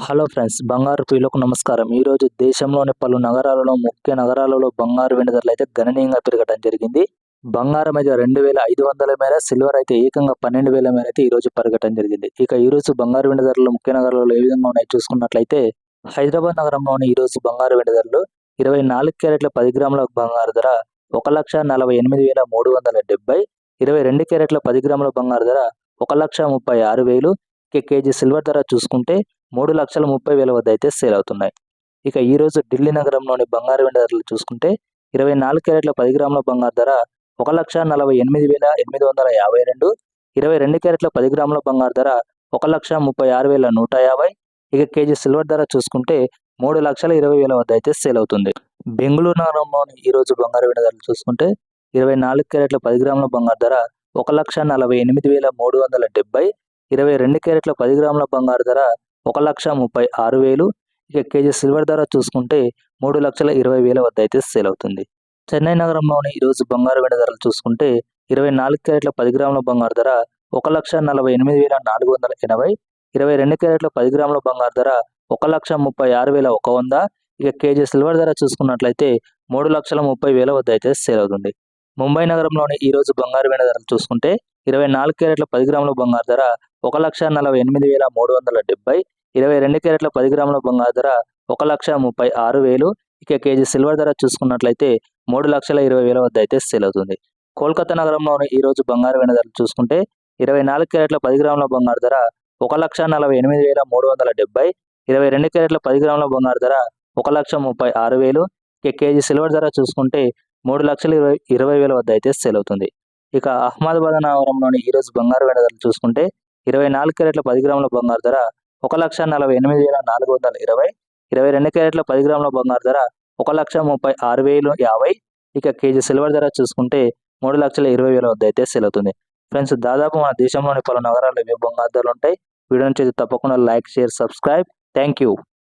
Hello friends, బంగారు ప్రియులకు నమస్కారం. ఈరోజు దేశంలోని పలు నగరాలలో, ముఖ్య నగరాలలో బంగారు వెండి ధరలు అయితే గణనీయంగా పెరగడం జరిగింది. బంగారం అయితే 2,500 మేర, సిల్వర్ అయితే ఏకంగా 12,000 మేర అయితే ఈరోజు పెరగడం జరిగింది. ఇక ఈరోజు బంగారు వెండి ధరలు ముఖ్య నగరాలలో ఏ విధంగా ఉన్నాయి చూసుకున్నట్లయితే, హైదరాబాద్ నగరంలోని ఈరోజు బంగారు వెండి ధరలు 24 క్యారెట్ల 10 గ్రాముల బంగారు ధర 1,48,370, 22 క్యారెట్ల 10 గ్రాముల బంగారు ధర 1,36,000. ఇక కేజీ సిల్వర్ ధర చూసుకుంటే 3,30,000 వద్ద అయితే సేల్ అవుతున్నాయి. ఇక ఈరోజు ఢిల్లీ నగరంలోని బంగారు వెండి ధరలు చూసుకుంటే 24 క్యారెట్ల 10 గ్రాముల బంగారు ధర 1,48,852, 22 క్యారెట్ల 10 గ్రాముల బంగారు ధర 1,36,150. ఇక కేజీ సిల్వర్ ధర చూసుకుంటే 3,20,000 వద్ద అయితే సేల్ అవుతుంది. బెంగళూరు నగరంలోని ఈరోజు బంగారు వెండి ధరలు చూసుకుంటే 24 క్యారెట్ల 10 గ్రాముల బంగారు ధర 1,48,370, 22 క్యారెట్ల 10 గ్రాముల బంగారు ధర 1,36,000. ఇక కేజీ సిల్వర్ ధర చూసుకుంటే 3,20,000 వద్ద అయితే సేల్ అవుతుంది. చెన్నై నగరంలోని ఈరోజు బంగారు వెండి ధరలు చూసుకుంటే 24 క్యారెట్ల 10 గ్రాముల బంగారు ధర 1,48,480, 22 క్యారెట్ల 10 గ్రాముల బంగారు ధర 1,36,100. ఇక కేజీ సిల్వర్ ధర చూసుకున్నట్లయితే 3,30,000 వద్ద అయితే సేల్ అవుతుంది. ముంబై నగరంలోని ఈరోజు బంగారు వెండి ధరలు చూసుకుంటే 24 క్యారెట్ల 10 గ్రాముల బంగారు ధర 1,48,370, 22 క్యారెట్ల 10 గ్రాముల బంగారు ధర 1,36,000. ఇక కేజీ సిల్వర్ ధర చూసుకున్నట్లయితే 3,20,000 వద్ద అయితే సేల్ అవుతుంది. కోల్కతా నగరంలోని ఈరోజు బంగారు వెండి ధరలు చూసుకుంటే 24 క్యారెట్ల 10 గ్రాముల బంగారు ధర 1,48,370, 22 క్యారెట్ల 10 గ్రాముల బంగారు ధర 1,36,000. ఇక కేజీ సిల్వర్ ధర చూసుకుంటే 3,20,000 వద్ద అయితే సేల్ అవుతుంది. ఇక అహ్మదాబాద్ నగరంలోని ఈరోజు బంగారు వెండి ధరలు చూసుకుంటే 24 క్యారెట్ల 10 గ్రాముల బంగారు ధర 1,48,420, 22 క్యారెట్ల 10 గ్రాముల బంగారు ధర 1,36,050. ఇక కేజీ సిల్వర్ ధర చూసుకుంటే 3,20,000 వద్ద అయితే సేల్ అవుతుంది. ఫ్రెండ్స్, దాదాపు మన దేశంలోని పలు నగరాల్లో ఇవే బంగారు ధరలు ఉంటాయి. వీడియో నుంచి తప్పకుండా like, share, subscribe. Thank you.